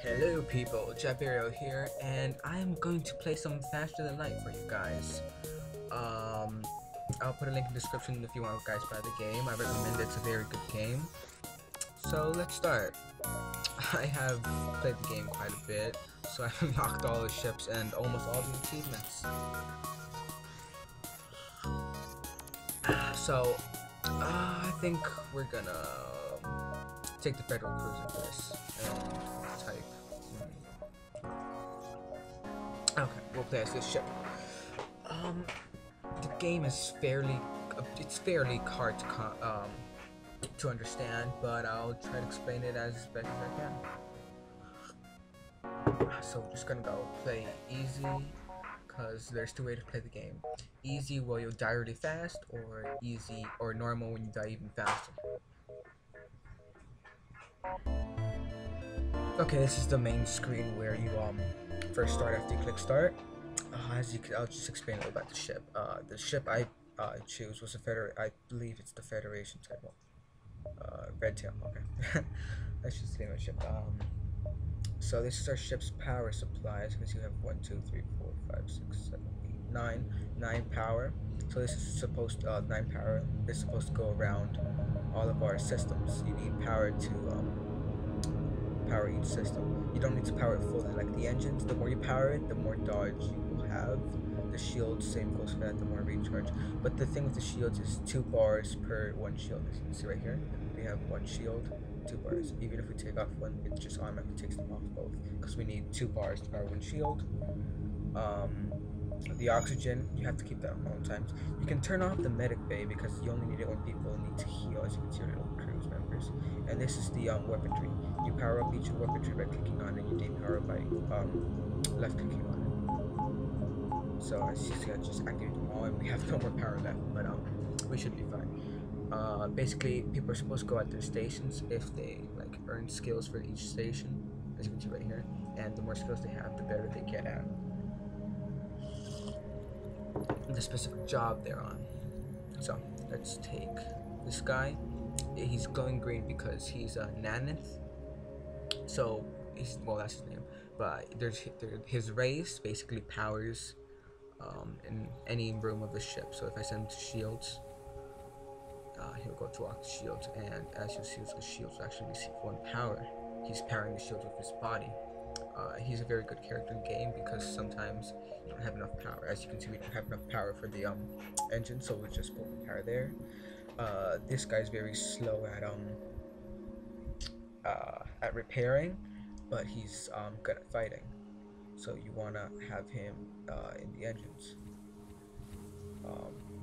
Hello people, Jaberrio here, and I'm going to play some Faster Than Light for you guys. I'll put a link in the description if you want guys to buy the game. I recommend it. It's a very good game. So let's start. I have played the game quite a bit, so I've unlocked all the ships and almost all the achievements. I think we're gonna take the Federal Cruiser for this and type. Okay, we'll play as this ship. The game is fairly hard to understand, but I'll try to explain it as best as I can. So we're just gonna go play easy, because there's two ways to play the game. Easy where you'll die really fast, or easy or normal when you die even faster. Okay, this is the main screen where you first start after you click start. I'll just explain a little about the ship. The ship I choose was I believe it's the Federation type. Red Tail. Okay, that's just the name of the ship. So this is our ship's power supplies, because you have 1, 2, 3, 4, 5, 6, 7, 8, 9 power. So this is supposed 9 power is supposed to go around all of our systems. You need power to power each system. You don't need to power it fully. Like the engines, the more you power it, the more dodge you will have. The shields, same goes for that, the more recharge. But the thing with the shields is 2 bars per 1 shield. As you can see right here, we have 1 shield, 2 bars. Even if we take off one, it just automatically takes them off both, because we need 2 bars to power 1 shield. The oxygen, you have to keep that on all times. You can turn off the medic bay, because you only need it when people need to heal, as you can see your little crews members. And this is the weaponry. You power up each weaponry by clicking on it, you depower by left clicking on it. So as you see, I just activated them all, and we have no more power left, but we should be fine. Basically, people are supposed to go at their stations if they earn skills for each station, as you can see right here. And the more skills they have, the better they get at the specific job they're on. So let's take this guy. He's glowing green because he's a nanith. So that's his name. But his race basically powers in any room of the ship. So if I send him to shields, he'll go to lock the shields, and as you see, the shields actually receive 1 power. He's powering the shields with his body. He's a very good character in game, because sometimes you don't have enough power. As you can see, we don't have enough power for the engine, so we just put the power there. This guy's very slow at repairing, but he's good at fighting. So you wanna have him in the engines.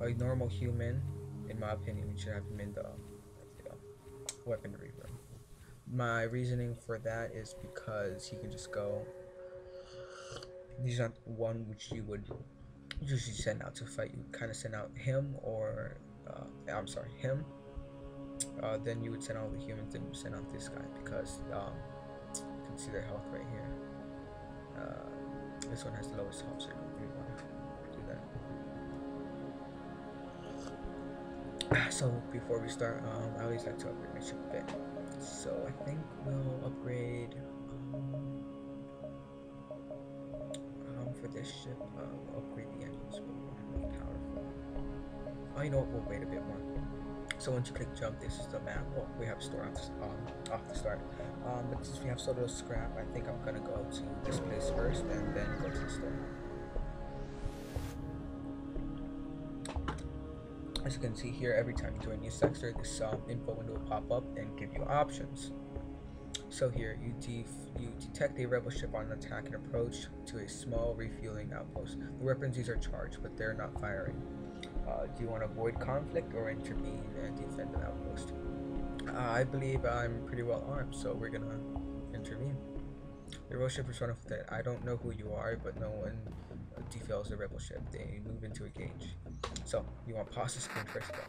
A normal human, in my opinion, we should have him in the weaponry room. My reasoning for that is because he can just go. He's not one which you would usually send out to fight. You would kind of send out him, or him. Then you would send out the humans, then you send out this guy, because you can see their health right here. This one has the lowest health, so you don't really want to do that. So before we start, I always like to upgrade my ship a bit. So I think we'll upgrade for this ship. We'll upgrade the engines, but we don't have enough power for it. Oh, you know what? We'll wait a bit more. So once you click jump, this is the map. Well, we have store off the start. But since we have so little scrap, I think I'm gonna go to this place first, and then go to the store. As you can see here, every time you join a new sector, this info window will pop up and give you options. So here, you detect a rebel ship on attack and approach to a small refueling outpost. The weapons used are charged, but they're not firing. Do you want to avoid conflict or intervene and defend an outpost? I believe I'm pretty well armed, so we're gonna intervene. The rebel ship is running with it. I don't know who you are, but no one defuels the rebel ship. They move into a gauge. So you want to pause the screen first, though.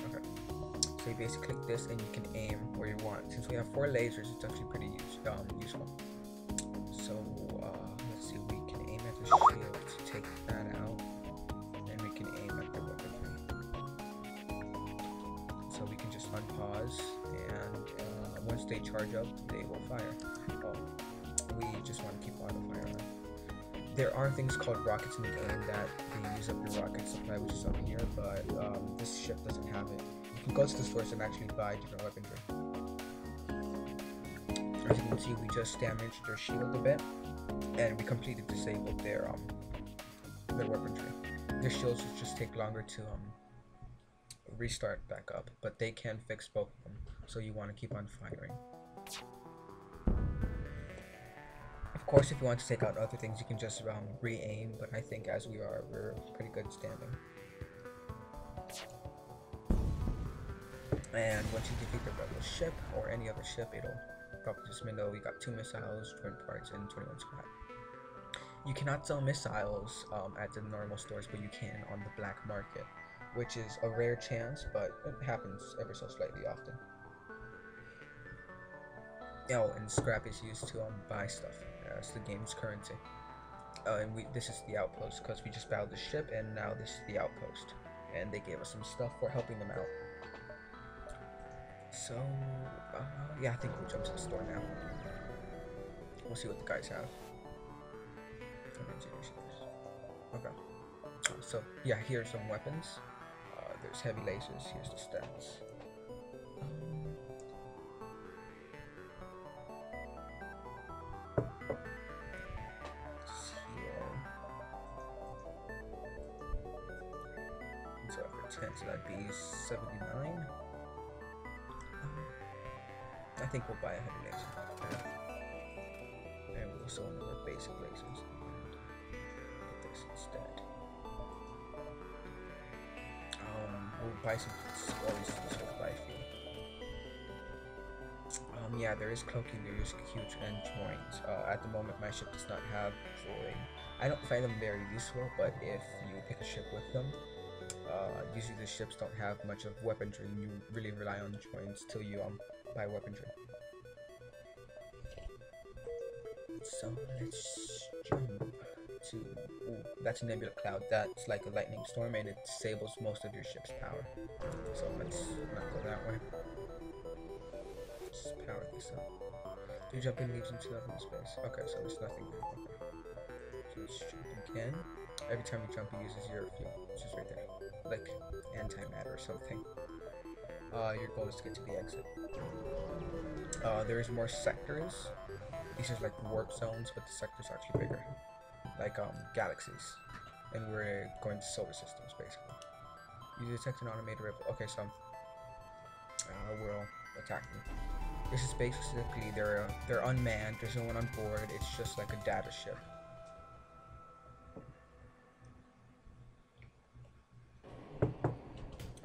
Okay. So you basically click this, and you can aim where you want. Since we have 4 lasers, it's actually pretty useful. So let's see, we can aim at the shield to take that out, and we can aim at the weaponry. So we can pause, and once they charge up, they will fire. Oh, we just want to keep auto fire on. There are things called rockets in the game that they use up your rocket supply, which is up here, but this ship doesn't have it. You can go to the stores and actually buy different weaponry. As you can see, we just damaged their shield a bit, and we completely disabled their weaponry. Their shields just take longer to restart back up, but they can fix both of them, so you want to keep on firing. Of course, if you want to take out other things, you can just re-aim, but I think as we're pretty good standing. And once you defeat the rebel ship or any other ship, it'll probably just know we got 2 missiles, 20 parts, and 21 scrap. You cannot sell missiles at the normal stores, but you can on the black market, which is a rare chance, but it happens ever so slightly often. Oh, and scrap is used to buy stuff as the game's currency. And this is the outpost, because we just battled the ship, and now this is the outpost. And they gave us some stuff for helping them out. So, yeah, I think we'll jump to the store now. We'll see what the guys have. Okay. So, yeah, here are some weapons. There's heavy lasers. Here's the stats. So for 10, so that'd be 79. I think we'll buy a heavy laser. And we'll also want more basic lasers. Put this instead. We'll buy some sort of buy fuel. Yeah, there is cloaking, there is huge and joints. At the moment, my ship does not have joy. I don't find them very useful, but if you pick a ship with them, usually the ships don't have much of weaponry, and you really rely on joints till you buy weaponry. So let's jump to. Ooh, that's a nebula cloud. That's like a lightning storm, and it disables most of your ship's power. So let's not go that way. Let's power this up. Do jumping leaves into nothing space. Okay, so there's nothing there. Okay. So let's jump again. Every time you jump, it uses your fuel, which is right there, like antimatter or something. Your goal is to get to the exit. There is more sectors. These are like warp zones, but the sectors are actually bigger, like galaxies, and we're going to solar systems basically. You detect an automated ripple. Okay, so we'll attack them. This is basically they're unmanned. There's no one on board. It's just like a data ship.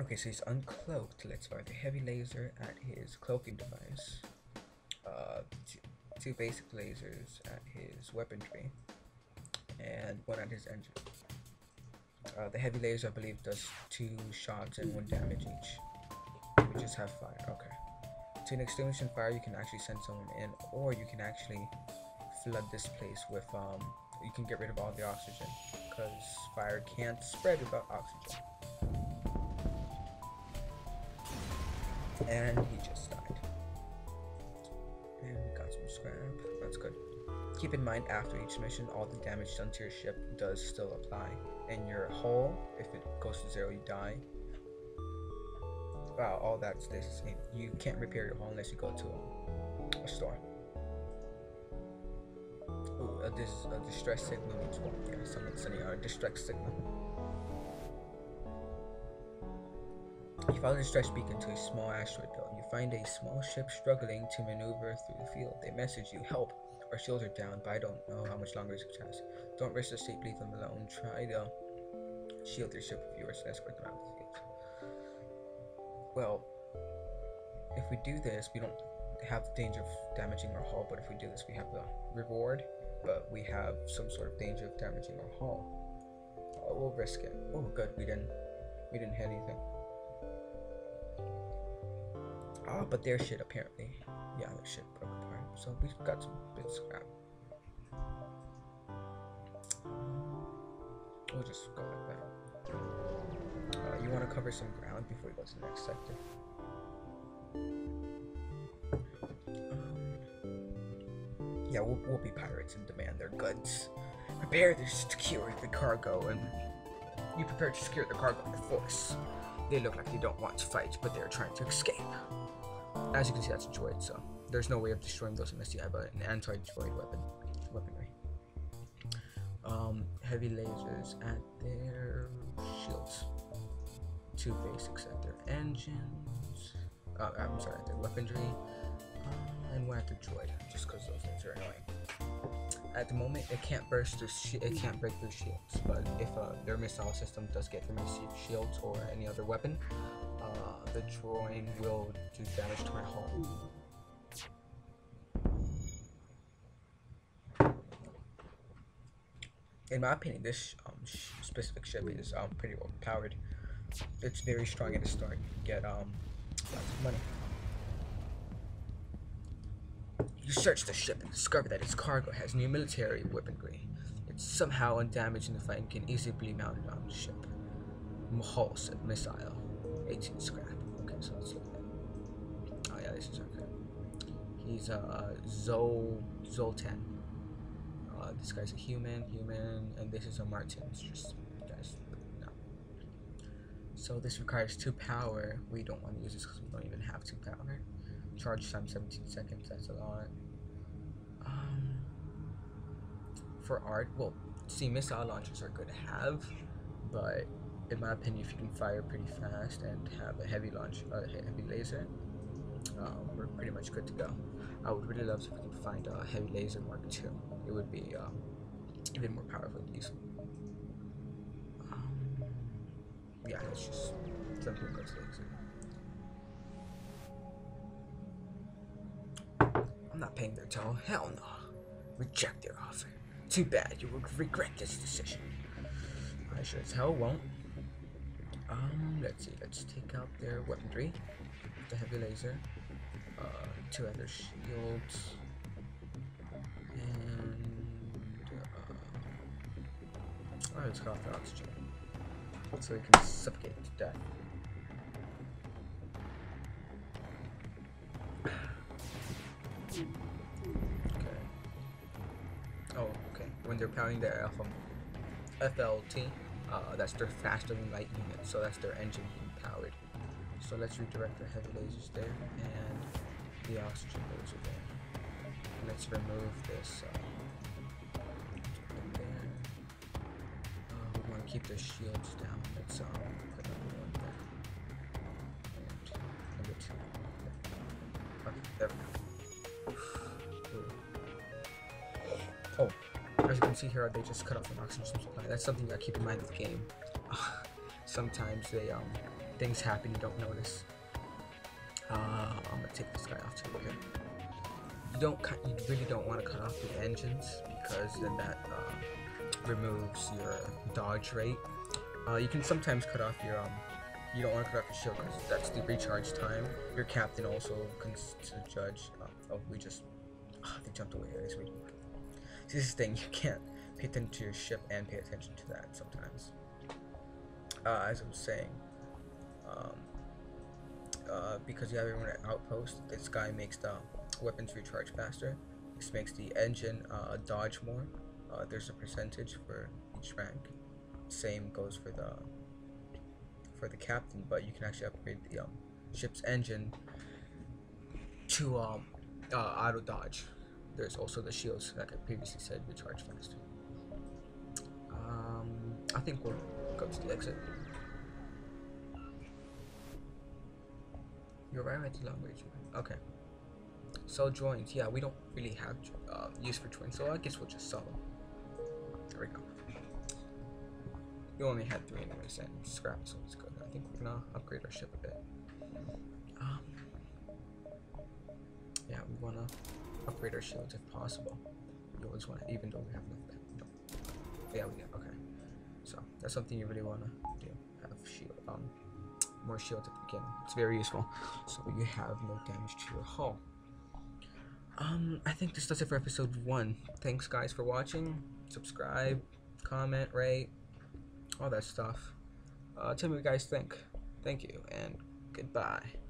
Okay, so he's uncloaked. Let's fire the heavy laser at his cloaking device. Two basic lasers at his weaponry, and one at his engine. The heavy laser, I believe, does 2 shots and 1 damage each. We just have fire. Okay. To an extinguishing fire, you can actually send someone in, or you can actually flood this place with you can get rid of all the oxygen, because fire can't spread without oxygen. And he just died. And we got some scrap. That's good. Keep in mind, after each mission, all the damage done to your ship does still apply. And your hull, if it goes to 0, you die. Wow, all that stays the same. You can't repair your hull unless you go to a store. Ooh, a distress signal needs one. Yeah, someone's sending out a distress signal. You follow the distress beacon to a small asteroid belt. You find a small ship struggling to maneuver through the field. They message you, help, our shields are down, but I don't know how much longer this has. Don't risk the ship, leave them alone. Try to shield your ship with yours and escort them out of the field. Well, if we do this, we don't have the danger of damaging our hull, but if we do this, we have the reward, but we have some sort of danger of damaging our hull. We'll risk it. Oh, good, we didn't hit anything. But their shit apparently, yeah, their shit broke apart. So we got some bits of scrap. We'll just go like that. You want to cover some ground before we go to the next sector. Yeah, we'll be pirates and demand their goods. Prepare to secure the cargo, and you prepare to secure the cargo with force. They look like they don't want to fight, but they're trying to escape. As you can see, that's a droid, so there's no way of destroying those unless you have an anti-droid weaponry. Heavy lasers at their shields. 2 basics at their engines. I'm sorry, at their weaponry. And 1 at the droid, just because those things are annoying. At the moment, it can't burst through it can't break through shields, but if their missile system does get through my shields or any other weapon, the droid will do damage to my hull. In my opinion, this specific ship is pretty well powered. It's very strong at the start. You get lots of money. You search the ship and discover that its cargo has new military weaponry. It's somehow undamaged in the fight and can easily be mounted on the ship. Hull set missile, 18 scrap. Okay, so let's look at that. Oh yeah, this is okay. He's Zoltan. This guy's a human, and this is a Martin. It's just, guys, no. So this requires 2 power. We don't want to use this because we don't even have 2 power. Charge time 17 seconds. That's a lot. For art, well, see, missile launchers are good to have, but in my opinion, if you can fire pretty fast and have a heavy heavy laser, we're pretty much good to go. I would really love if we could find a heavy laser Mark II. It would be even more powerful than these. Yeah, it's just something that goes laser. I'm not paying their toll. Hell no. Reject their offer. Too bad. You will regret this decision. I sure as hell won't. Let's see. Let's take out their weaponry. The heavy laser. 2 other shields. And let's cut off the oxygen so we can suffocate to death. Okay. Oh, okay. When they're pounding their FLT, that's their faster than light unit, so that's their engine being powered. So let's redirect the heavy lasers there and the oxygen laser there. Let's remove this. There. We want to keep the shields down. Let's put another one there. And number 2. Okay, there we go. Oh, as you can see here, they just cut off an oxygen supply. That's something you gotta keep in mind with the game. Sometimes they things happen you don't notice. I'm gonna take this guy off too. Okay. You really don't want to cut off the engines because then that removes your dodge rate. You can sometimes cut off your you don't want to cut off your shield because that's the recharge time. Your captain also can judge. Oh, we just they jumped away. I guess we. See, this thing, you can't pay attention to your ship and pay attention to that sometimes. As I was saying, because you have everyone at outpost, this guy makes the weapons recharge faster. This makes the engine dodge more. There's a percentage for each rank. Same goes for the captain, but you can actually upgrade the ship's engine to auto dodge. There's also the shields, like I previously said, recharge faster. I think we'll go to the exit. You're right at the long range. Okay. So joins, yeah, we don't really have use for joins, so I guess we'll just sell them. There we go. We only had 3 anyways, and scrap, so it's good. I think we're gonna upgrade our ship a bit. Yeah, we wanna upgrade our shields if possible. You always want to, even though we have enough. No. Yeah, we do. Okay. So that's something you really want to do. Have shield, more shields at the beginning. It's very useful, so you have no damage to your hull. I think this does it for episode 1. Thanks guys for watching. Subscribe, comment, rate, all that stuff. Tell me what you guys think. Thank you and goodbye.